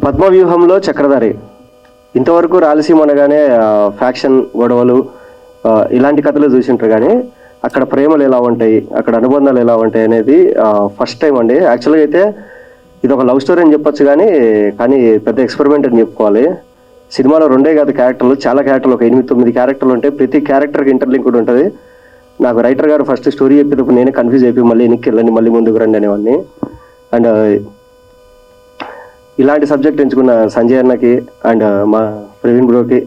పద్మవ్యూహంలో చక్రధారి. ఇంతవరకు రాయలసీమ అనగానే ఫ్యాక్షన్ గొడవలు ఇలాంటి కథలు చూసింటారు, కానీ అక్కడ ప్రేమలు ఎలా ఉంటాయి, అక్కడ అనుబంధాలు ఎలా ఉంటాయి అనేది ఫస్ట్ టైం అండి. యాక్చువల్గా అయితే ఇది ఒక లవ్ స్టోరీ అని చెప్పొచ్చు, కానీ పెద్ద ఎక్స్పెరిమెంట్ అని చెప్పుకోవాలి. సినిమాలో 2 కాదు క్యారెక్టర్లు, చాలా క్యారెక్టర్లు, ఒక 8-9 క్యారెక్టర్లు ఉంటాయి. ప్రతి క్యారెక్టర్కి ఇంటర్లింక్ కూడా ఉంటుంది. నాకు రైటర్ గారు ఫస్ట్ స్టోరీ చెప్పేటప్పుడు నేనే కన్ఫ్యూజ్ అయిపోయి మళ్ళీ వెనక్కి వెళ్ళండి, మళ్ళీ ముందుకు రండి అనేవాడిని. అండ్ ఇలాంటి సబ్జెక్ట్ ఎంచుకున్న సంజయ్ అన్నకి అండ్ మా ప్రవీణ్ బ్రోకి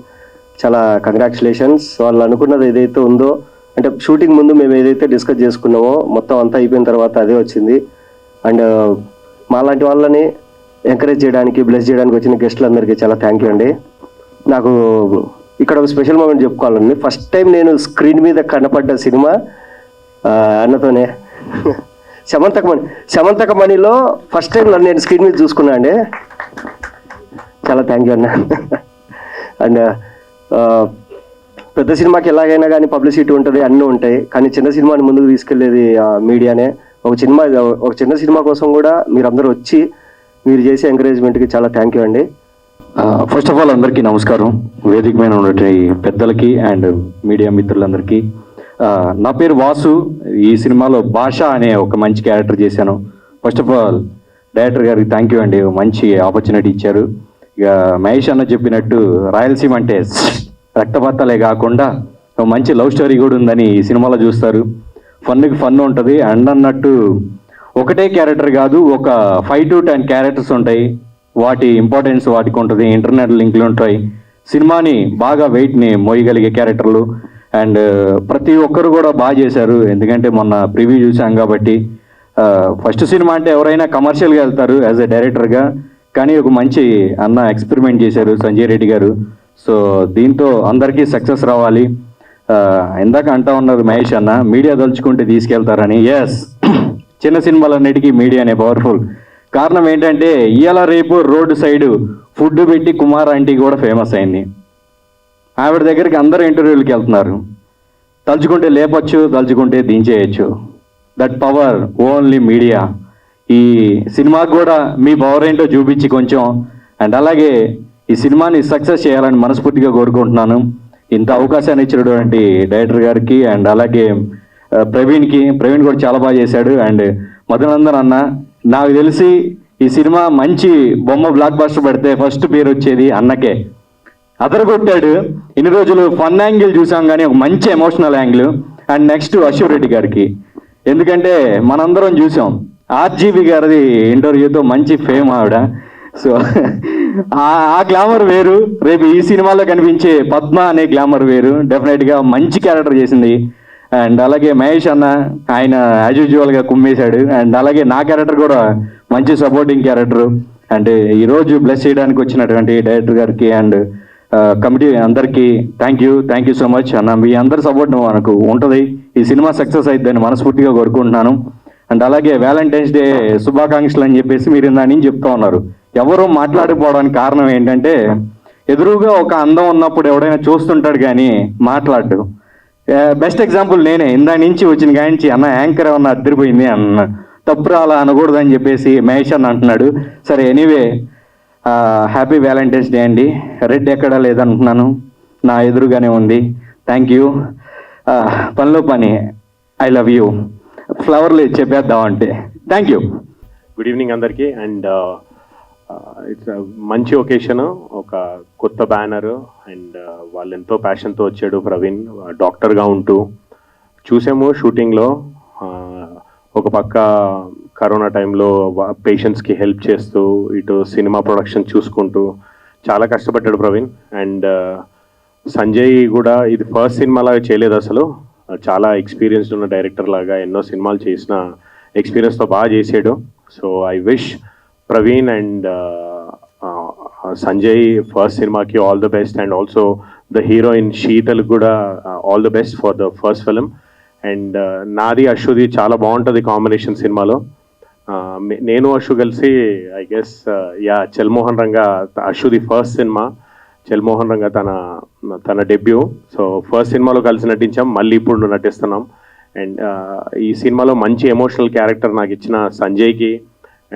చాలా కంగ్రాచులేషన్స్. వాళ్ళు అనుకున్నది ఏదైతే ఉందో, అంటే షూటింగ్ ముందు మేము ఏదైతే డిస్కస్ చేసుకున్నామో మొత్తం అంతా అయిపోయిన తర్వాత అదే వచ్చింది. అండ్ మాలాంటి వాళ్ళని ఎంకరేజ్ చేయడానికి, బ్లెస్ చేయడానికి వచ్చిన గెస్టులందరికీ చాలా థ్యాంక్ యూ అండి. నాకు ఇక్కడ ఒక స్పెషల్ మూమెంట్ చెప్పుకోవాలండి. ఫస్ట్ టైం నేను స్క్రీన్ మీద కనపడ్డ సినిమా అన్నతోనే. శమంతకమణిలో ఫస్ట్ టైం నేను స్క్రీన్ మీద చూసుకున్నా అండి. చాలా థ్యాంక్ యూ అన్న. అండ్ పెద్ద సినిమాకి ఎలాగైనా కానీ పబ్లిసిటీ ఉంటుంది, అన్నీ ఉంటాయి, కానీ చిన్న సినిమాని ముందుకు తీసుకెళ్లేది మీడియానే. ఒక చిన్న సినిమా కోసం కూడా మీరందరూ వచ్చి మీరు చేసే ఎంకరేజ్మెంట్కి చాలా థ్యాంక్ యూ అండి. ఫస్ట్ ఆఫ్ ఆల్ అందరికీ నమస్కారం. వేదిక మీద ఉన్నటువంటి పెద్దలకి అండ్ మీడియా మిత్రులందరికీ. నా పేరు వాసు. ఈ సినిమాలో భాష అనే ఒక మంచి క్యారెక్టర్ చేశాను. ఫస్ట్ ఆఫ్ ఆల్ డైరెక్టర్ గారికి థ్యాంక్ యూ అండి, మంచి ఆపర్చునిటీ ఇచ్చారు. ఇక మహేష్ అన్న చెప్పినట్టు రాయలసీమ అంటే రక్తపాతాలే కాకుండా ఒక మంచి లవ్ స్టోరీ కూడా ఉందని ఈ సినిమాలో చూస్తారు. ఫన్కి ఫన్ ఉంటుంది. అండ్ అన్నట్టు ఒకటే క్యారెక్టర్ కాదు, ఒక 5 to 10 క్యారెక్టర్స్ ఉంటాయి. వాటి ఇంపార్టెన్స్ వాటికి ఉంటుంది, ఇంటర్నెట్ లింక్లు ఉంటాయి. సినిమాని బాగా వెయిట్ని మోయగలిగే క్యారెక్టర్లు. అండ్ ప్రతి ఒక్కరు కూడా బాగా చేశారు, ఎందుకంటే మొన్న ప్రివ్యూ చూసాం కాబట్టి. ఫస్ట్ సినిమా అంటే ఎవరైనా కమర్షియల్గా వెళ్తారు యాజ్ ఎ డైరెక్టర్గా, కానీ ఒక మంచి అన్న ఎక్స్పెరిమెంట్ చేశారు సంజయ్ రెడ్డి గారు. సో దీంతో అందరికీ సక్సెస్ రావాలి. ఇందాక అంటా ఉన్నారు మహేష్ అన్న, మీడియా తలుచుకుంటే తీసుకెళ్తారని. ఎస్, చిన్న సినిమాలన్నిటికీ మీడియానే పవర్ఫుల్. కారణం ఏంటంటే ఇవాళ రేపు రోడ్డు సైడు ఫుడ్ పెట్టి కుమార్ ఆంటీ కూడా ఫేమస్ అయింది. ఆవిడ దగ్గరికి అందరూ ఇంటర్వ్యూలకి వెళ్తున్నారు. తలుచుకుంటే లేపచ్చు, తలుచుకుంటే దించేయచ్చు. That power only media. ఈ సినిమాకు కూడా మీ పవర్ ఏంటో చూపించి కొంచెం, అండ్ అలాగే ఈ సినిమాని సక్సెస్ చేయాలని మనస్ఫూర్తిగా కోరుకుంటున్నాను. ఇంత అవకాశాన్ని ఇచ్చినటువంటి డైరెక్టర్ గారికి అండ్ అలాగే ప్రవీణ్ కూడా చాలా బాగా చేశాడు. అండ్ మధునందన్ అన్న, నాకు తెలిసి ఈ సినిమా మంచి బొమ్మ బ్లాక్ బస్టర్ పెడితే ఫస్ట్ పేరు వచ్చేది అన్నకే. అదరగొట్టాడు. ఇన్ని రోజులు ఫన్ యాంగిల్ చూసాం, కానీ ఒక మంచి emotional angle. And next Ashok Reddy గారికి, ఎందుకంటే మనందరం చూసాం ఆర్జీవి గారిది ఇంటర్వ్యూతో మంచి ఫేమ్ ఆవిడ. సో ఆ గ్లామర్ వేరు, రేపు ఈ సినిమాలో కనిపించే పద్మ అనే గ్లామర్ వేరు. డెఫినెట్గా మంచి క్యారెక్టర్ చేసింది. అండ్ అలాగే మహేష్ అన్న, ఆయన యాజ్ యూజువల్గా కుమ్మేశాడు. అండ్ అలాగే నా క్యారెక్టర్ కూడా మంచి సపోర్టింగ్ క్యారెక్టర్. అండ్ ఈరోజు బ్లెస్ చేయడానికి వచ్చినటువంటి డైరెక్టర్ గారికి అండ్ కమిటీ అందరికీ థ్యాంక్ యూ సో మచ్ అన్న. మీ అందరి సపోర్ట్ మనకు ఉంటుంది, ఈ సినిమా సక్సెస్ అయిద్దని మనస్ఫూర్తిగా కోరుకుంటున్నాను. అండ్ అలాగే వ్యాలంటైన్స్ డే శుభాకాంక్షలు అని చెప్పేసి మీరు ఇందాని చెప్తా ఉన్నారు. ఎవరు మాట్లాడకపోవడానికి కారణం ఏంటంటే, ఎదురుగా ఒక అందం ఉన్నప్పుడు ఎవడైనా చూస్తుంటాడు కానీ మాట్లాడు. బెస్ట్ ఎగ్జాంపుల్ నేనే. ఇందా నుంచి వచ్చిన కానించి అన్న యాంకర్ ఏమన్నా అద్దరిపోయింది అన్న, తప్పుడు అలా అనకూడదని చెప్పేసి మహేష్ అన్న అంటున్నాడు. సరే, ఎనీవే హ్యాపీ వ్యాలంటైన్స్ డే అండి. రెడ్ ఎక్కడా లేదంటున్నాను, నా ఎదురుగానే ఉంది. Thank you. పనిలో పని, ఐ లవ్ యూ. ఫ్లవర్లు చెప్పేద్దామంటే థ్యాంక్ యూ. గుడ్ ఈవినింగ్ అందరికీ. అండ్ ఇట్స్ మంచి ఒకేషన్, ఒక కొత్త బ్యానరు. అండ్ వాళ్ళు ఎంతో ప్యాషన్తో వచ్చాడు ప్రవీణ్, డాక్టర్గా ఉంటూ చూసాము షూటింగ్లో. ఒక పక్క కరోనా టైంలో పేషెంట్స్కి హెల్ప్ చేస్తూ, ఇటు సినిమా ప్రొడక్షన్ చూసుకుంటూ చాలా కష్టపడ్డాడు ప్రవీణ్. అండ్ సంజయ్ కూడా ఇది ఫస్ట్ సినిమాలాగా చేయలేదు అసలు, చాలా ఎక్స్పీరియన్స్డ్ ఉన్న డైరెక్టర్ లాగా ఎన్నో సినిమాలు చేసిన ఎక్స్పీరియన్స్తో బాగా చేసాడు. So I wish Praveen and Sanjay first సినిమాకి all the best. And also the heroine Sheetal కూడా all the best for the first film. And నాది అశుది చాలా బాగుంటుంది కాంబినేషన్ సినిమాలో. నేను అశు కలిసి ఐ గెస్ చల్మోహన్ రంగా, అశుది ఫస్ట్ సినిమా, చల్మోహన్ రంగా తన డెబ్యూ. సో ఫస్ట్ సినిమాలో కలిసి నటించాం, మళ్ళీ ఇప్పుడు నటిస్తున్నాం. అండ్ ఈ సినిమాలో మంచి ఎమోషనల్ క్యారెక్టర్ నాకు ఇచ్చిన సంజయ్కి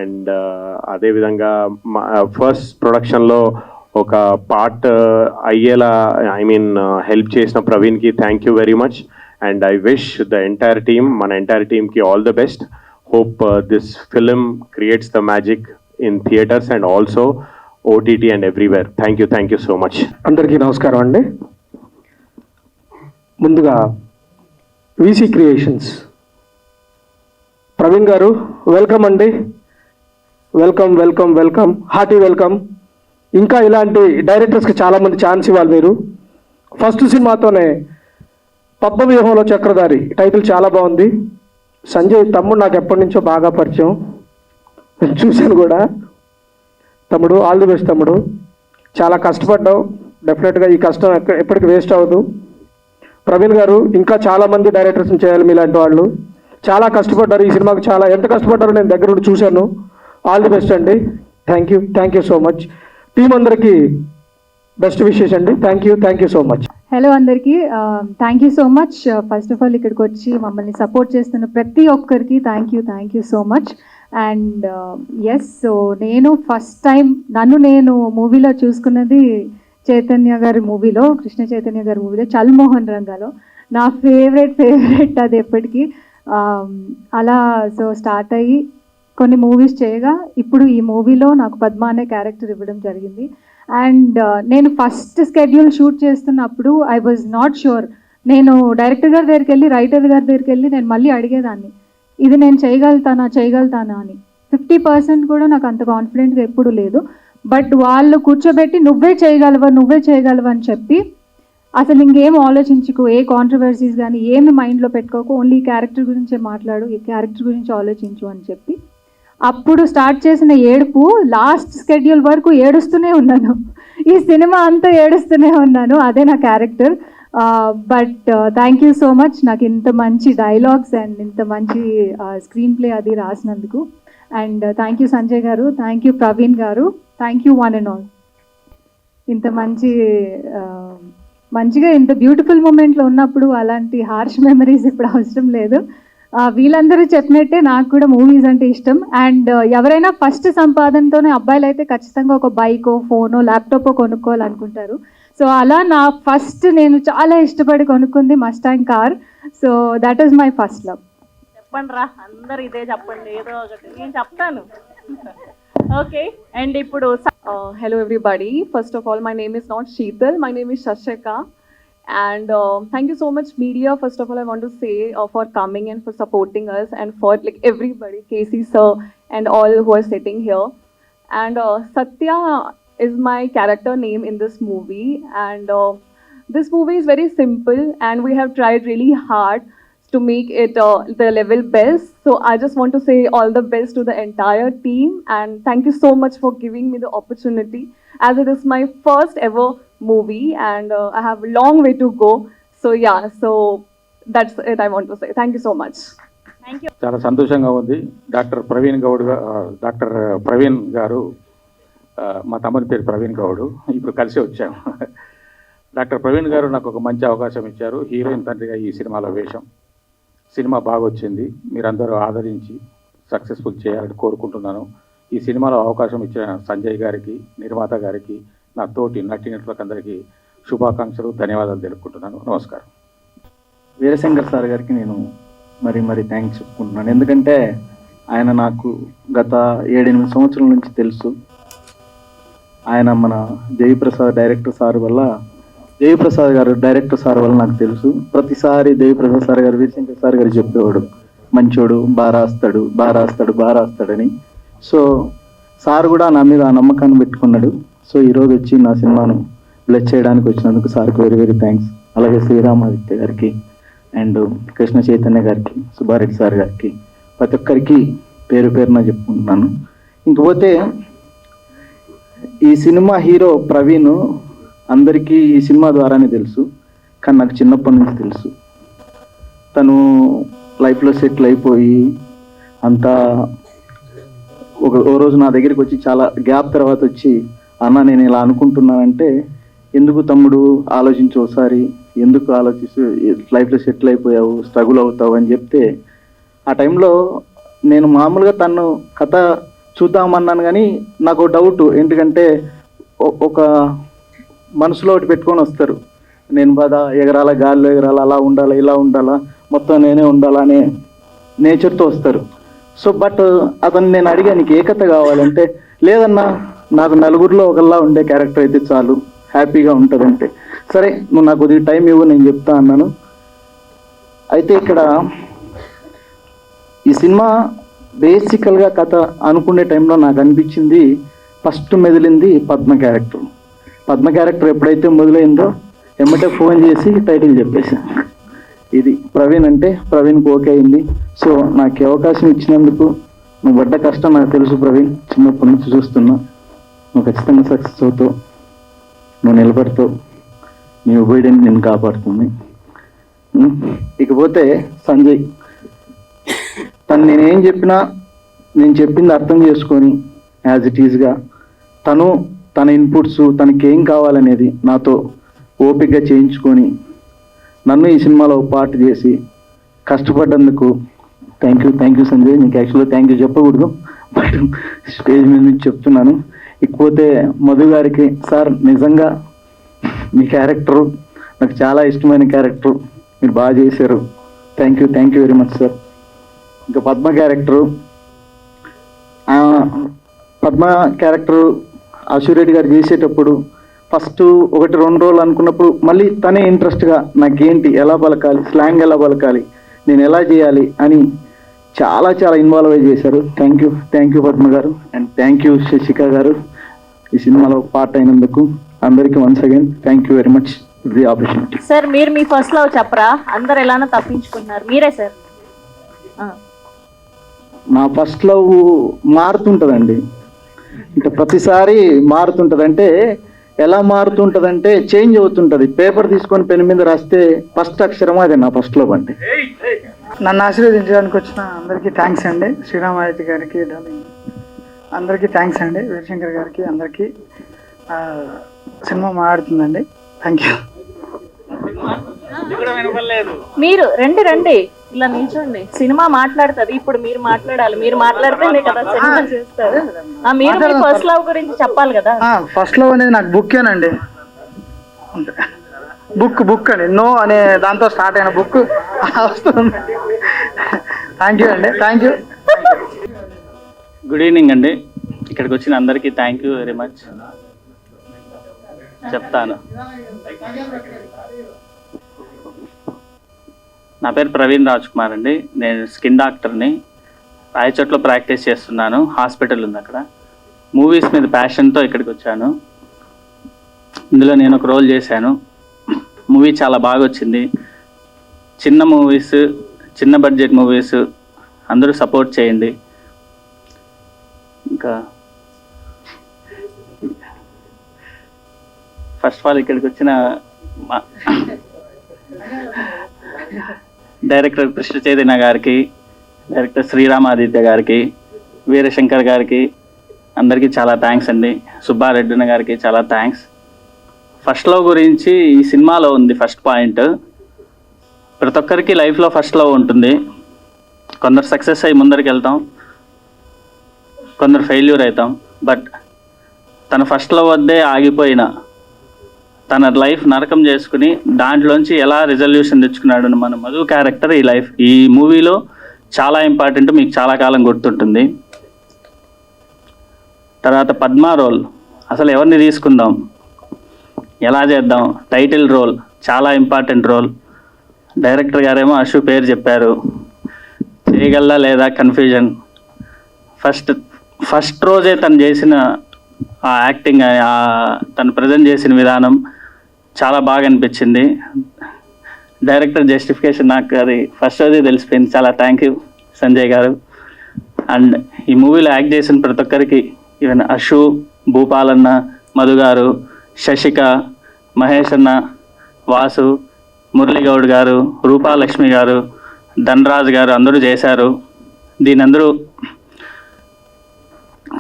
అండ్ అదేవిధంగా ఫస్ట్ ప్రొడక్షన్లో ఒక పార్ట్ అయ్యేలా హెల్ప్ చేసిన ప్రవీణ్కి thank you very much. And I wish the entire team, మన ఎంటైర్ టీమ్కి all the best. Hope this film creates the magic in theatres and also OTT and everywhere. Thank you so much. అందరికీ నమస్కారం అండి. ముందుగా VC creations Praveen గారు welcome అండి. Welcome welcome welcome, hearty welcome. ఇంకా ఇలాంటి డైరెక్టర్స్కి చాలామంది ఛాన్స్ ఇవ్వాలి మీరు. ఫస్ట్ సినిమాతోనే పద్మవ్యూహంలో చక్రధారి టైటిల్ చాలా బాగుంది. సంజయ్ తమ్ముడు నాకు ఎప్పటి నుంచో బాగా పరిచయం, చూశాను కూడా. తమ్ముడు ఆల్ ది బెస్ట్ తమ్ముడు, చాలా కష్టపడ్డావు. డెఫినెట్గా ఈ కష్టం ఎప్పటికీ వేస్ట్ అవ్వదు. ప్రవీణ్ గారు ఇంకా చాలామంది డైరెక్టర్స్ని చేయాలి మీలాంటి వాళ్ళు. చాలా కష్టపడ్డారు ఈ సినిమాకు, చాలా ఎంత కష్టపడ్డారో నేను దగ్గర నుండి చూశాను. ఆల్ ది బెస్ట్ అండి. Thank you so much. Team అందరికీ బెస్ట్ విషెస్ అండి. Thank you so much. Hello అందరికీ, thank you so much. First of all ఇక్కడికి వచ్చి మమ్మల్ని సపోర్ట్ చేస్తున్న ప్రతి ఒక్కరికి thank you so much. And yes, so నేను ఫస్ట్ టైం నేను మూవీలో చూసుకున్నది చైతన్య గారి మూవీలో, కృష్ణ చైతన్య గారి మూవీలో చల్మోహన్ రంగాలో. నా ఫేవరెట్ అది ఎప్పటికీ. అలా సో స్టార్ట్ అయ్యి కొన్ని మూవీస్ చేయగా ఇప్పుడు ఈ మూవీలో నాకు పద్మ అనే క్యారెక్టర్ ఇవ్వడం జరిగింది. అండ్ నేను ఫస్ట్ స్కెడ్యూల్ షూట్ చేస్తున్నప్పుడు ఐ వాజ్ నాట్ షూర్. నేను డైరెక్టర్ గారి దగ్గరికి వెళ్ళి, రైటర్ గారి దగ్గరికి వెళ్ళి నేను మళ్ళీ అడిగేదాన్ని, ఇది నేను చేయగలుగుతానా అని. 50% కూడా నాకు అంత కాన్ఫిడెంట్గా ఎప్పుడు లేదు. బట్ వాళ్ళు కూర్చోబెట్టి నువ్వే చేయగలవు అని చెప్పి, అసలు ఇంకేం ఆలోచించుకో, ఏ కాంట్రవర్సీస్ కానీ ఏమి మైండ్లో పెట్టుకోకు, ఓన్లీ క్యారెక్టర్ గురించే మాట్లాడు, ఈ క్యారెక్టర్ గురించి ఆలోచించు అని చెప్పి, అప్పుడు స్టార్ట్ చేసిన ఏడుపు లాస్ట్ స్కెడ్యూల్ వరకు ఏడుస్తూనే ఉన్నాను. ఈ సినిమా అంతా ఏడుస్తూనే ఉన్నాను. అదే నా character. But thank you so much నాకు ఇంత మంచి డైలాగ్స్ అండ్ ఇంత మంచి స్క్రీన్ ప్లే అది రాసినందుకు. అండ్ థ్యాంక్ యూ సంజయ్ గారు, థ్యాంక్ యూ ప్రవీణ్ గారు, thank you one and all. ఇంత మంచిగా ఇంత బ్యూటిఫుల్ మూమెంట్లో ఉన్నప్పుడు అలాంటి హార్ష్ మెమరీస్ ఇప్పుడు అవసరం లేదు. వీళ్ళందరూ చెప్పినట్టే నాకు కూడా మూవీస్ అంటే ఇష్టం. అండ్ ఎవరైనా ఫస్ట్ సంపాదనతోనే, అబ్బాయిలు అయితే ఖచ్చితంగా ఒక బైకో, ఫోనో, ల్యాప్టాపో కొనుక్కోవాలనుకుంటారు. సో అలా నా ఫస్ట్ నేను చాలా ఇష్టపడి కొనుక్కుంది Mustang car. So that is my first love. చెప్పండి రా, అందరు ఇదే చెప్పండి, ఏదో ఒకటి నేను చెప్తాను. ఓకే, అండ్ ఇప్పుడు hello everybody. First of all, my name is not Sheetal, my name is Shashika. And thank you so much media. First of all, I want to say for coming and for supporting us, and for like everybody, Casey sir and all who are sitting here. And Satya is my character name in this movie. And this movie is very simple, and we have tried really hard to make it the level best. So I just want to say all the best to the entire team, and thank you so much for giving me the opportunity, as it is my first ever movie, and I have a long way to go. So yeah, so that's it I want to say. Thank you so much. Thank you. చాలా సంతోషంగా ఉంది. Doctor Praveen గారు, మా తమ్ముని పేరు ప్రవీణ్ గౌడ్, ఇప్పుడు కలిసి వచ్చాము. డాక్టర్ ప్రవీణ్ గారు నాకు ఒక మంచి అవకాశం ఇచ్చారు, హీరోయిన్ తండ్రిగా ఈ సినిమాలో వేషం. సినిమా బాగా వచ్చింది, మీరందరూ ఆదరించి సక్సెస్ఫుల్ చేయాలని కోరుకుంటున్నాను. ఈ సినిమాలో అవకాశం ఇచ్చిన సంజయ్ గారికి, నిర్మాత గారికి, నా తోటి నటీనటులకు అందరికీ శుభాకాంక్షలు, ధన్యవాదాలు తెలుపుకుంటున్నాను. నమస్కారం. వీరశంకర్ సార్ గారికి నేను మరీ థ్యాంక్స్ చెప్పుకుంటున్నాను. ఎందుకంటే ఆయన నాకు గత 7-8 సంవత్సరాల నుంచి తెలుసు. ఆయన మన దేవిప్రసాద్ డైరెక్టర్ సార్ వల్ల, దేవిప్రసాద్ గారు డైరెక్టర్ సార్ వల్ల నాకు తెలుసు. ప్రతిసారి దేవిప్రసాద్ సార్ గారు, వీరశంకర్ సార్ గారు చెప్పేవాడు, మంచోడు, బాగా రాస్తాడని. సో సార్ కూడా నా మీద ఆ నమ్మకాన్ని పెట్టుకున్నాడు. సో ఈరోజు వచ్చి నా సినిమాను బ్లెస్ చేయడానికి వచ్చినందుకు సార్కి వెరీ థ్యాంక్స్. అలాగే శ్రీరామాదిత్య గారికి అండ్ కృష్ణ చైతన్య గారికి, సుబ్బారెడ్డి సార్ గారికి, ప్రతి ఒక్కరికి పేరున చెప్పుకుంటున్నాను. ఇంకపోతే ఈ సినిమా హీరో ప్రవీణ్ అందరికీ ఈ సినిమా ద్వారానే తెలుసు, కానీ నాకు చిన్నప్పటి నుంచి తెలుసు. తను లైఫ్లో సెటిల్ అయిపోయి అంతా ఓ రోజు నా దగ్గరికి వచ్చి, చాలా గ్యాప్ తర్వాత వచ్చి, అన్న నేను ఇలా అనుకుంటున్నానంటే, ఎందుకు తమ్ముడు ఆలోచించు ఒకసారి, ఎందుకు ఆలోచిస్తూ లైఫ్లో సెటిల్ అయిపోయావు, స్ట్రగుల్ అవుతావు అని చెప్తే, ఆ టైంలో నేను మామూలుగా తను కథ చూద్దామన్నాను, కానీ నాకు డౌట్ ఎందుకంటే ఒక మనసులో ఒకటి పెట్టుకొని వస్తారు, నేను ఎగరాల, గాల్లో ఎగరాల, అలా ఉండాలా, ఇలా ఉండాలా, మొత్తం నేనే ఉండాలా అనే నేచర్తో వస్తారు. సో బట్ అతను నేను అడిగా, నీకు ఏ కథ కావాలంటే, లేదన్నా నాకు నలుగురిలో ఒకలా ఉండే క్యారెక్టర్ అయితే చాలు, హ్యాపీగా ఉంటుందంటే, సరే నువ్వు నాకు కొద్దిగా టైం ఇవ్వు, నేను చెప్తా అన్నాను. అయితే ఇక్కడ ఈ సినిమా బేసికల్గా కథ అనుకునే టైంలో నాకు అనిపించింది, ఫస్ట్ మెదిలింది పద్మ క్యారెక్టర్. పద్మ క్యారెక్టర్ ఎప్పుడైతే మొదలైందో ఎమ్మటే ఫోన్ చేసి టైటిల్ చెప్పేశాను. ఇది ప్రవీణ్ అంటే ప్రవీణ్కి ఓకే అయింది. సో నాకు ఈ అవకాశం ఇచ్చినందుకు నువ్వు పడ్డ కష్టం నాకు తెలుసు ప్రవీణ్, చిన్నప్పటి నుంచి చూస్తున్నా. నువ్వు ఖచ్చితంగా సక్సెస్ అవుతావు, నువ్వు నిలబడతావు, నీ ఒబీడియన్స్ నేను కాపాడుతుంది. ఇకపోతే సంజయ్, తను నేనేం చెప్పినా నేను చెప్పింది అర్థం చేసుకొని యాజ్ ఇట్ ఈజ్గా తన ఇన్పుట్స్, తనకి ఏం కావాలనేది నాతో ఓపికగా చేయించుకొని నన్ను ఈ సినిమాలో పార్ట్ చేసి కష్టపడ్డందుకు థ్యాంక్ యూ సంజయ్. నీకు యాక్చువల్గా థ్యాంక్ యూ చెప్పకూడదు, బట్ స్టేజ్ మీద నుంచి చెప్తున్నాను. ఇకపోతే మధు గారికి, సార్ నిజంగా మీ క్యారెక్టరు నాకు చాలా ఇష్టమైన క్యారెక్టర్, మీరు బాగా చేశారు, thank you very much sir. ఇంకా పద్మ క్యారెక్టరు అశురెడ్డి గారు చేసేటప్పుడు ఫస్ట్ 1-2 రోజులు అనుకున్నప్పుడు మళ్ళీ తనే ఇంట్రెస్ట్గా నాకేంటి, ఎలా పలకాలి, స్లాంగ్ ఎలా పలకాలి, నేను ఎలా చేయాలి అని చాలా ఇన్వాల్వ్ అయ్యి చేశారు. థ్యాంక్ యూ పద్మ గారు, అండ్ థ్యాంక్ యూ శశిక గారు ఈ సినిమాలో పార్ట్ అయినందుకు. అందరికీ once again thank you very much the opportunity. Sir మీరు మీ ఫస్ట్ లవ్ చెప్పరా, అందరు ఎలానో తప్పించుకుంటున్నారు, మీరే సార్. నా ఫస్ట్ లవ్ మారుతుంటుందండి, అంటే ప్రతిసారి మారుతుంటుంది. అంటే ఎలా మారుతుంటుందంటే చేంజ్ అవుతుంటుంది. పేపర్ తీసుకొని పెన్ మీద రాస్తే ఫస్ట్ అక్షరం అదే నా ఫస్ట్ లవ్ అంటే. నన్ను ఆశీర్వదించడానికి వచ్చిన అందరికీ థ్యాంక్స్ అండి. శ్రీరామాయతి గారికి, అందరికీ థ్యాంక్స్ అండి. వీరశంకర్ గారికి, అందరికీ. సినిమా మాట్లాడుతుందండి. Thank you. మీరు రండి ఇలా నిల్చోండి, సినిమా మాట్లాడుతుంది, ఇప్పుడు మీరు మాట్లాడాలి, మీరు మాట్లాడితేనే కదా సినిమా చేస్తారు. మీరు మీ ఫస్ట్ లవ్ గురించి చెప్పాలి కదా. ఫస్ట్ లవ్ అనేది నాకు బుక్కేనండి, బుక్ అండి. నో అనే దాంతో స్టార్ట్ అయిన బుక్ వస్తుంది. థ్యాంక్ యూ అండి, థ్యాంక్ యూ. గుడ్ ఈవినింగ్ అండి. ఇక్కడికి వచ్చిన అందరికీ థ్యాంక్ యూ వెరీ మచ్ చెప్తాను. నా పేరు ప్రవీణ్ రాజ్ కుమార్ అండి. నేను స్కిన్ డాక్టర్ని, రాయచోట్లో ప్రాక్టీస్ చేస్తున్నాను, హాస్పిటల్ ఉంది అక్కడ. మూవీస్ మీద ప్యాషన్తో ఇక్కడికి వచ్చాను. ఇందులో నేను ఒక రోల్ చేశాను. మూవీ చాలా బాగా వచ్చింది. చిన్న మూవీస్, చిన్న బడ్జెట్ మూవీస్ అందరూ సపోర్ట్ చేయండి. ఇంకా ఫస్ట్ ఆఫ్ ఆల్ ఇక్కడికి వచ్చిన డైరెక్టర్ కృష్ణ చైతన్య గారికి, డైరెక్టర్ శ్రీరామాదిత్య గారికి, వీరశంకర్ గారికి అందరికీ చాలా థ్యాంక్స్ అండి. సుబ్బారెడ్డి గారికి చాలా థ్యాంక్స్. ఫస్ట్ లవ్ గురించి ఈ సినిమాలో ఉంది ఫస్ట్ పాయింట్. ప్రతి ఒక్కరికి లైఫ్లో ఫస్ట్ లవ్ ఉంటుంది. కొందరు సక్సెస్ అయ్యి ముందరికి వెళ్తాం, కొందరు ఫెయిల్యూర్ అవుతాం. బట్ తన ఫస్ట్ లవ్ వద్దే ఆగిపోయిన, తన లైఫ్ నరకం చేసుకుని దాంట్లోంచి ఎలా రిజల్యూషన్ తెచ్చుకున్నాడు మన మధు క్యారెక్టర్ ఈ మూవీలో చాలా ఇంపార్టెంట్, మీకు చాలా కాలం గుర్తుంటుంది. తర్వాత పద్మా రోల్, అసలు ఎవరిని తీసుకుందాం, ఎలా చేద్దాం, టైటిల్ రోల్ చాలా ఇంపార్టెంట్ రోల్. డైరెక్టర్ గారేమో అశు పేరు చెప్పారు, చేయగలరా లేదా కన్ఫ్యూజన్. ఫస్ట్ రోజే తను చేసిన ఆ యాక్టింగ్, తను ప్రజెంట్ చేసిన విధానం చాలా బాగా అనిపించింది. డైరెక్టర్ జస్టిఫికేషన్ నాకు అది ఫస్ట్ రోజే తెలిసిపోయింది. చాలా థ్యాంక్ యూ సంజయ్ గారు. అండ్ ఈ మూవీలో యాక్ట్ చేసిన ప్రతి ఒక్కరికి, ఈవెన్ అశు, భూపాలన్న, మధు గారు, శశిక, మహేష్ అన్న, వాసు, మురళీగౌడ్ గారు, రూపాలక్ష్మి గారు, ధనరాజ్ గారు అందరూ చేశారు. దీని అందరూ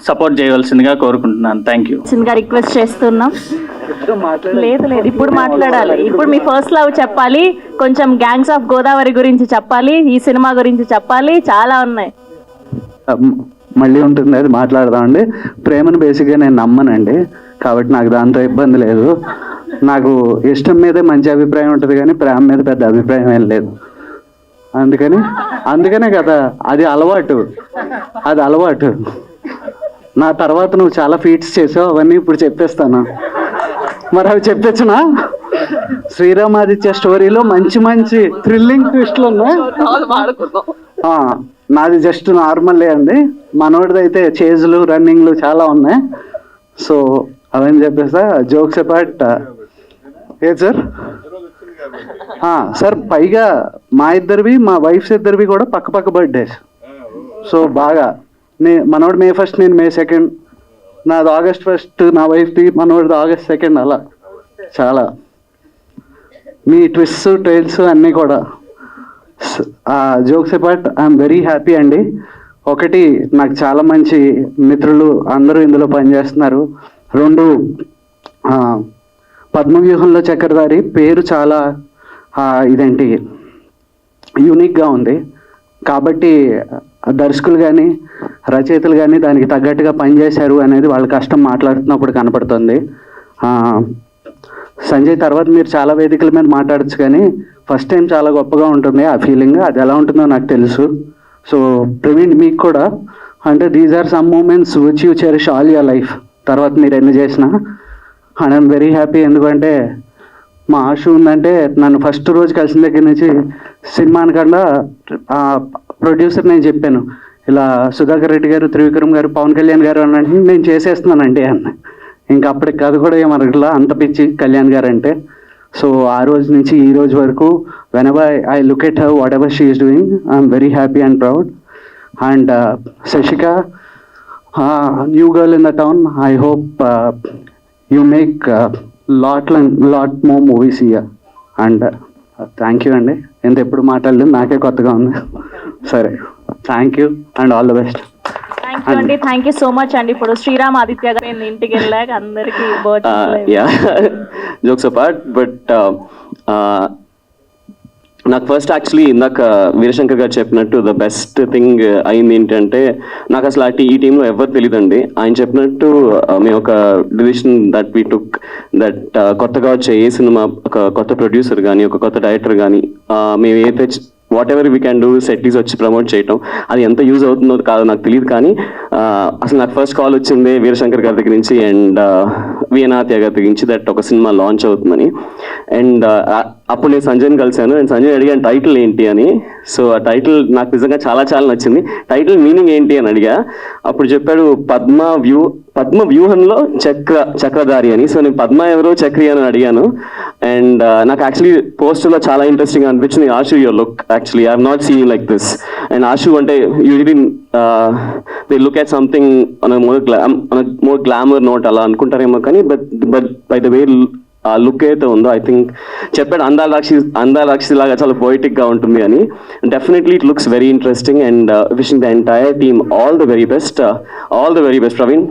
సపోర్ట్ చేయవలసిందిగా కోరుకుంటున్నాను. Thank you. రిక్వెస్ట్ చేస్తున్నాం. లేదు ఇప్పుడు మాట్లాడాలి. ఇప్పుడు మీ ఫస్ట్ లవ్ చెప్పాలి, కొంచెం గ్యాంగ్స్ ఆఫ్ గోదావరి గురించి చెప్పాలి, ఈ సినిమా గురించి చెప్పాలి, చాలా ఉన్నాయి. మళ్ళీ ఉంటుంది, అది మాట్లాడదామండి. ప్రేమను బేసిక్గా నేను నమ్మనండి, కాబట్టి నాకు దాంతో ఇబ్బంది లేదు. నాకు ఇష్టం మీదే మంచి అభిప్రాయం ఉంటుంది కానీ ప్రేమ మీద పెద్ద అభిప్రాయం ఏం లేదు. అందుకనే కదా, అది అలవాటు. నా తర్వాత నువ్వు చాలా ఫీట్స్ చేసావు, అవన్నీ ఇప్పుడు చెప్పేస్తాను. మరి అవి చెప్పొచ్చునా? శ్రీరామాదిత్య స్టోరీలో మంచి మంచి థ్రిల్లింగ్ ట్విస్ట్లు ఉన్నాయి. నాది జస్ట్ నార్మలే అండి, మనోడిది అయితే చేజులు రన్నింగ్లు చాలా ఉన్నాయి. సో అవన్నీ చెప్పేస్తా. జోక్స్ అపార్ట్, ఏది సార్? సార్ పైగా మా ఇద్దరివి, మా వైఫ్స్ ఇద్దరివి కూడా పక్క బర్త్డేస్. సో బాగా మనోడు May 1, నేను May 2, నాది August 1, నా వైఫ్ది, మనోడిది August 2. అలా చాలా మీ ట్విస్ట్స్ ట్రైల్స్ అన్నీ కూడా. Jokes apart, I'm very happy అండి. ఒకటి, నాకు చాలా మంచి మిత్రులు అందరూ ఇందులో పనిచేస్తున్నారు. 2, పద్మవ్యూహంలో చక్రధారి పేరు చాలా ఇదేంటి యూనిక్గా ఉంది, కాబట్టి దర్శకులు కానీ రచయితలు కానీ దానికి తగ్గట్టుగా పనిచేశారు అనేది వాళ్ళ కష్టం మాట్లాడుతున్నప్పుడు కనపడుతుంది. సంజయ్ తర్వాత మీరు చాలా వేదికల మీద మాట్లాడచ్చు, కానీ ఫస్ట్ టైం చాలా గొప్పగా ఉంటుంది ఆ ఫీలింగ్. అది ఎలా ఉంటుందో నాకు తెలుసు. సో ప్రవీణ్, మీకు కూడా అంటే these are some moments which you cherish all your life. తర్వాత మీరు ఎన్ని చేసినా అండ్ ఐఎమ్ వెరీ హ్యాపీ. ఎందుకంటే మా ఆశు ఉందంటే, నన్ను ఫస్ట్ రోజు కలిసిన దగ్గర నుంచి సినిమా అనకుండా ప్రొడ్యూసర్ నేను చెప్పాను, ఇలా సుధాకర్ రెడ్డి గారు, త్రివిక్రమ్ గారు, పవన్ కళ్యాణ్ గారు అన్నట్టు నేను చేసేస్తున్నానండి అన్న. ఇంకా అప్పటికి అది కూడా ఏమనట్లా, అంత పిచ్చి కళ్యాణ్ గారు అంటే. సో ఆ రోజు నుంచి ఈ రోజు వరకు whenever I look at her, whatever she is doing, I'm very happy and proud. And Sashika, new girl in the town, I hope you make lot more movies here. And thank you అండి. ఎంత ఎప్పుడు మాట్లాడలేదు, నాకే కొత్తగా ఉంది. సరే, thank you and all the best. Thank you అండి, thank you so much అండి. ఇప్పుడు శ్రీరామాదిత్య గారు ఇంటికి వెళ్ళాక అందరికి జోక్స్ అపార్ట్, బట్ నాకు ఫస్ట్ యాక్చువల్లీ ఇందాక వీరశంకర్ గారు చెప్పినట్టు ద బెస్ట్ థింగ్ అయింది ఏంటంటే, నాకు అసలు ఈ టీంలో ఎవరు తెలియదండి. ఆయన చెప్పినట్టు మేము ఒక decision that we took that కొత్తగా వచ్చే ఏ సినిమా, ఒక కొత్త ప్రొడ్యూసర్ కానీ, ఒక కొత్త డైరెక్టర్ కానీ, మేము ఏదైతే whatever we can do సెట్టీస్ వచ్చి ప్రమోట్ చేయటం, అది ఎంత యూజ్ అవుతుందో కాదో నాకు తెలియదు. కానీ అసలు నాకు ఫస్ట్ కాల్ వచ్చింది వీరశంకర్ గారి దగ్గర నుంచి అండ్ వీణాత్య గారి దగ్గర నుంచి, దట్ ఒక సినిమా లాంచ్ అవుతుందని. అండ్ అప్పుడు నేను సంజయ్ని కలిశాను అండ్ సంజయ్ అడిగాను టైటిల్ ఏంటి అని. సో ఆ టైటిల్ నాకు నిజంగా చాలా చాలా నచ్చింది. టైటిల్ మీనింగ్ ఏంటి అని అడిగా, అప్పుడు చెప్పాడు పద్మ వ్యూహంలో చక్రధారి అని. సో నేను పద్మ ఎవరో చక్రి అని అడిగాను. అండ్ నాకు యాక్చువల్లీ పోస్టర్లో చాలా ఇంట్రెస్టింగ్ అనిపించింది. Ashu your look, actually I have not seen like this. And Ashu అంటే usually they look at something more glamour note అలా అనుకుంటారేమో, కానీ బట్ బై ద వే ఆ లుక్ అయితే ఉందో, ఐ థింక్ చెప్పాడు అందాల రాక్షసి లాగా చాలా పోయిటిక్ గా ఉంటుంది అని. Definitely it looks very interesting and wishing the entire team all the very best Praveen,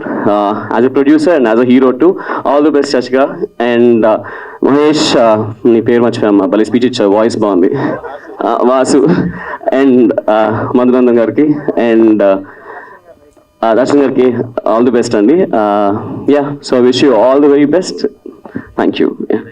as a producer and as a hero too. All the best Shashika and Mahesh, నీ పేరు మర్చిపోయామ్మా, భలే స్పీచ్ ఇచ్చావు, వాయిస్ బాగుంది. వాసు అండ్ మధునందన్ గారికి అండ్ దర్శన్ గారికి ఆల్ ది బెస్ట్ అండి. Yeah, so wish you all the very best. Thank you. Yeah.